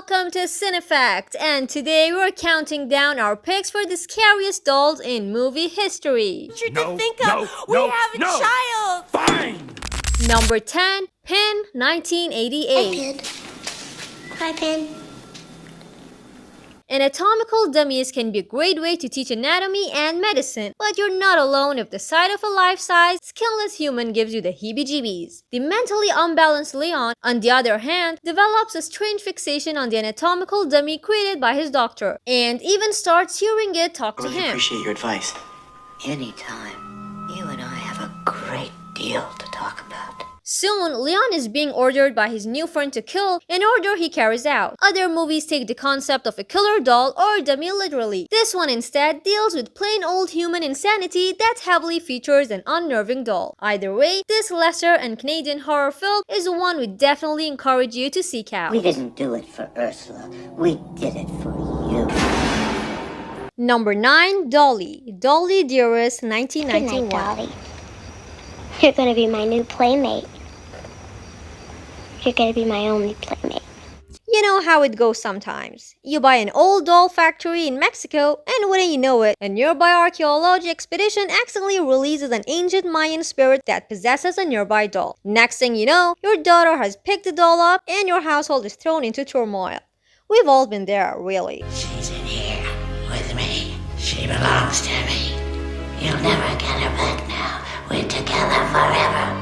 welcome to Cinefact, and today we're counting down our picks for the scariest dolls in movie history. We have a child! Fine! Number 10, Pin, 1988. Hi, Pin. Hi, Pin. Anatomical dummies can be a great way to teach anatomy and medicine, but you're not alone if the sight of a life-size, skinless human gives you the heebie-jeebies. The mentally unbalanced Leon, on the other hand, develops a strange fixation on the anatomical dummy created by his doctor, and even starts hearing it talk to him. I appreciate your advice. Anytime. You and I have a great deal to talk about. Soon, Leon is being ordered by his new friend to kill, an order he carries out. Other movies take the concept of a killer doll or dummy literally. This one instead deals with plain old human insanity that heavily features an unnerving doll. Either way, this lesser and Canadian horror film is one we definitely encourage you to seek out. We didn't do it for Ursula. We did it for you. Number 9, Dolly. Dolly Dearest, 1991. Good night, Dolly. You're gonna be my new playmate. You're gonna be my only playmate. You know how it goes sometimes. You buy an old doll factory in Mexico, and wouldn't you know it, a nearby archaeology expedition accidentally releases an ancient Mayan spirit that possesses a nearby doll. Next thing you know, your daughter has picked the doll up, and your household is thrown into turmoil. We've all been there, really. She's in here with me. She belongs to me. You'll never get her back now. We're together forever.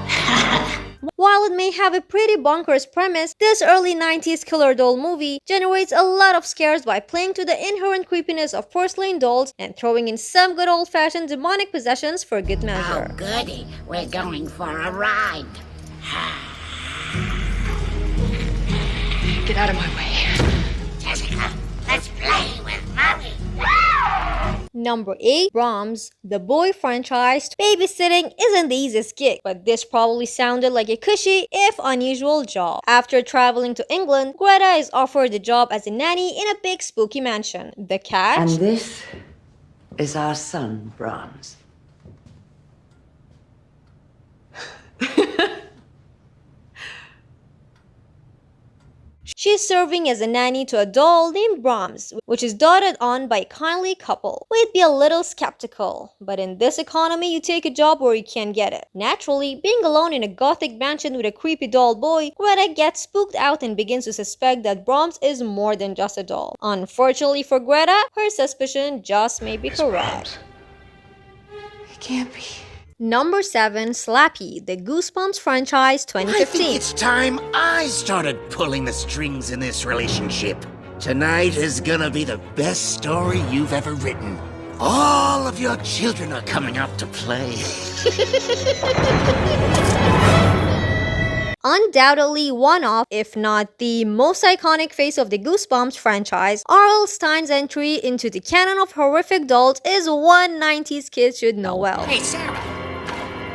While it may have a pretty bonkers premise, this early 90s killer doll movie generates a lot of scares by playing to the inherent creepiness of porcelain dolls and throwing in some good old-fashioned demonic possessions for good measure. Oh, goody. We're going for a ride. Get out of my way. Jessica, let's play with Mommy. Number 8, Brahms, the boy franchise. Babysitting isn't the easiest gig, but this probably sounded like a cushy, if unusual, job. After traveling to England, Greta is offered a job as a nanny in a big spooky mansion. The catch? And this is our son, Brahms. She's serving as a nanny to a doll named Brahms, which is doted on by a kindly couple. We'd be a little skeptical, but in this economy you take a job where you can get it. Naturally, being alone in a gothic mansion with a creepy doll boy, Greta gets spooked out and begins to suspect that Brahms is more than just a doll. Unfortunately for Greta, her suspicion just may be correct. It can't be. Number 7, Slappy, the Goosebumps franchise, 2015. I think it's time I started pulling the strings in this relationship. Tonight is gonna be the best story you've ever written. All of your children are coming up to play. Undoubtedly one of, if not the most iconic face of the Goosebumps franchise, R.L. Stein's entry into the canon of horrific dolls is one 90s kids should know well. Hey, Sarah.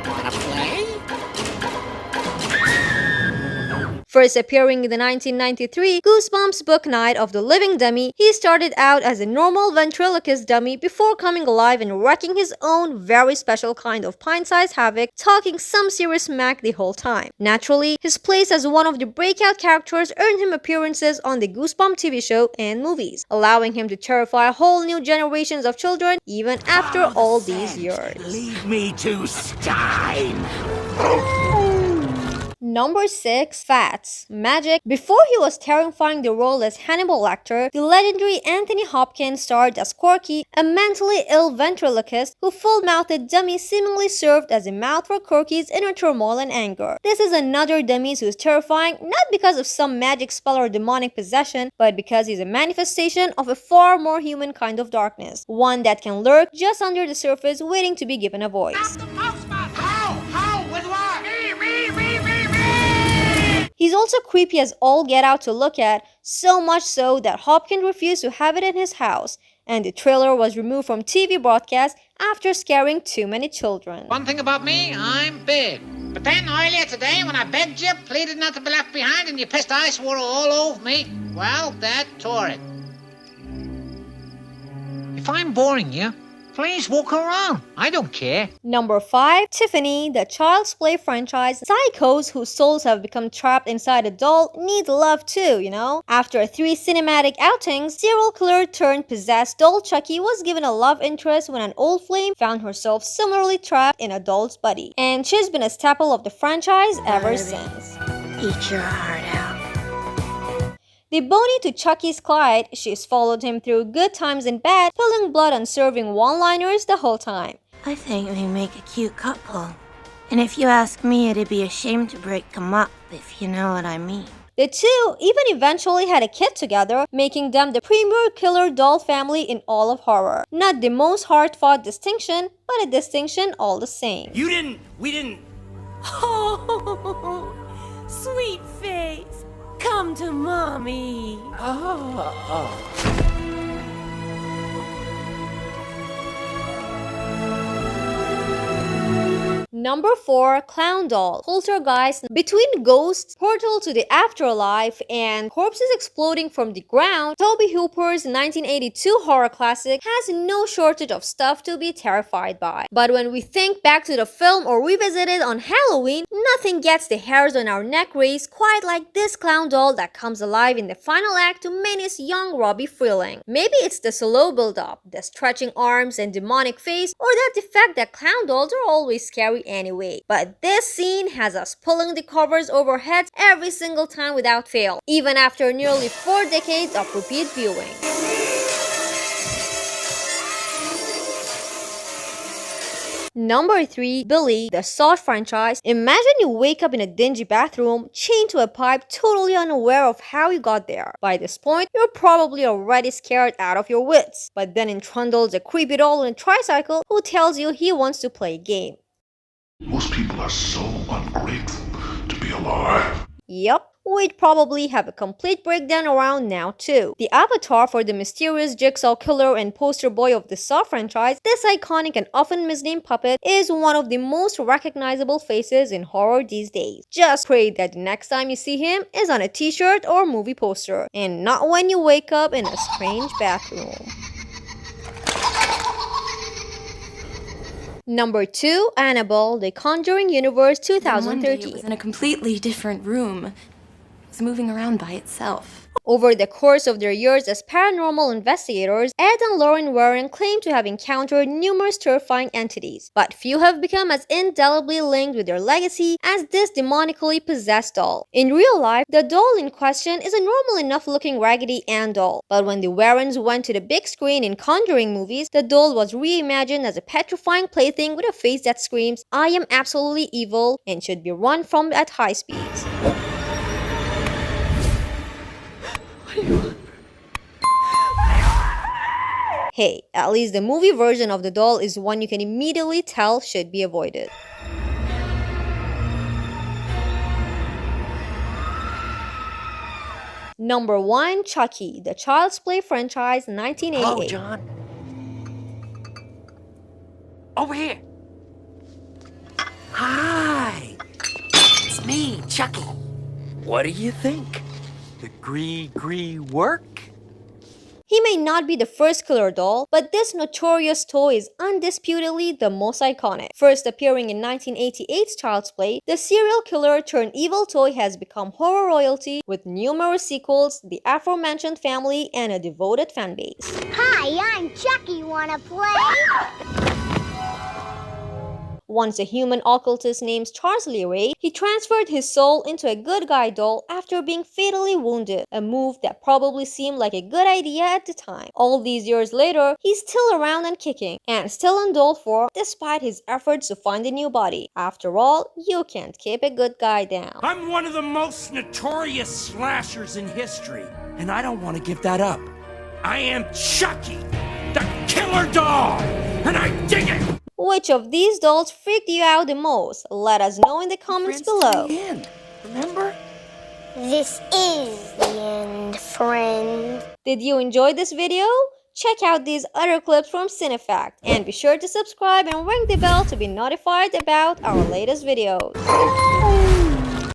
Wanna play? First appearing in the 1993 Goosebumps book Night of the Living Dummy, he started out as a normal ventriloquist dummy before coming alive and wreaking his own very special kind of pint-sized havoc, talking some serious smack the whole time. Naturally, his place as one of the breakout characters earned him appearances on the Goosebumps TV show and movies, allowing him to terrify whole new generations of children even after all these years. Lead me to Stein. Number 6, Fats, Magic. Before he was terrifying the role as Hannibal Lecter, the legendary Anthony Hopkins starred as Corky, a mentally ill ventriloquist who full-mouthed dummy seemingly served as a mouth for Corky's inner turmoil and anger. This is another dummy who is terrifying not because of some magic spell or demonic possession, but because he's a manifestation of a far more human kind of darkness, one that can lurk just under the surface waiting to be given a voice. How? With what? Me. He's also creepy as all get out to look at, so much so that Hopkins refused to have it in his house, and the trailer was removed from TV broadcast after scaring too many children. One thing about me, I'm big. But then earlier today, when I begged you, pleaded not to be left behind, and you pissed ice water all over me, well, that tore it. If I'm boring you, Please walk around. I don't care. Number 5. Tiffany, the Child's Play franchise. Psychos whose souls have become trapped inside a doll need love too, you know? After 3 cinematic outings, serial killer turned possessed doll Chucky was given a love interest when an old flame found herself similarly trapped in a doll's body. And she's been a staple of the franchise ever since. Eat your heart out. The Bonnie to Chucky's Clyde, she's followed him through good times and bad, spilling blood and serving one-liners the whole time. I think they make a cute couple. And if you ask me, it'd be a shame to break them up, if you know what I mean. The two even eventually had a kid together, making them the premier killer doll family in all of horror. Not the most hard-fought distinction, but a distinction all the same. We didn't. Oh, sweet face. Come to mommy. Number 4. Clown Doll. Poltergeist. Between ghosts, portal to the afterlife, and corpses exploding from the ground, Tobe Hooper's 1982 horror classic has no shortage of stuff to be terrified by. But when we think back to the film or revisit it on Halloween, nothing gets the hairs on our neck raised quite like this clown doll that comes alive in the final act to menace young Robbie Freeling. Maybe it's the slow build-up, the stretching arms and demonic face, or the fact that clown dolls are always scary anyway. But this scene has us pulling the covers over heads every single time without fail, even after nearly 4 decades of repeat viewing. Number 3. Billy, the Saw franchise. Imagine you wake up in a dingy bathroom, chained to a pipe, totally unaware of how you got there. By this point, you're probably already scared out of your wits. But then in trundles a creepy doll in a tricycle who tells you he wants to play a game. Most people are so ungrateful to be alive. Yup. We'd probably have a complete breakdown around now too. The avatar for the mysterious jigsaw killer and poster boy of the Saw franchise, this iconic and often misnamed puppet is one of the most recognizable faces in horror these days. Just pray that the next time you see him is on a t-shirt or movie poster, and not when you wake up in a strange bathroom. Number 2. Annabelle, The Conjuring Universe 2013. One day it was in a completely different room. It was moving around by itself. Over the course of their years as paranormal investigators, Ed and Lauren Warren claim to have encountered numerous terrifying entities, but few have become as indelibly linked with their legacy as this demonically possessed doll. In real life, the doll in question is a normal enough looking Raggedy Ann doll, but when the Warrens went to the big screen in Conjuring movies, the doll was reimagined as a petrifying plaything with a face that screams, "I am absolutely evil," and should be run from at high speeds. Hey, at least the movie version of the doll is one you can immediately tell should be avoided. Number 1. Chucky, the Child's Play franchise, 1988. Hello, John. Over here. Hi. It's me, Chucky. What do you think? The gree work? He may not be the first killer doll, but this notorious toy is undisputedly the most iconic. First appearing in 1988's Child's Play, the serial killer turned evil toy has become horror royalty with numerous sequels, the aforementioned family, and a devoted fanbase. Hi, I'm Chucky. Wanna play? Once a human occultist named Charles Lee Ray, he transferred his soul into a good guy doll after being fatally wounded, a move that probably seemed like a good idea at the time. All these years later, he's still around and kicking, and still in doll form despite his efforts to find a new body. After all, you can't keep a good guy down. I'm one of the most notorious slashers in history, and I don't want to give that up. I am Chucky, the killer doll, and I dig it! Which of these dolls freaked you out the most? Let us know in the comments below. Remember? This is the end, friend. Did you enjoy this video? Check out these other clips from Cinefact, and be sure to subscribe and ring the bell to be notified about our latest videos.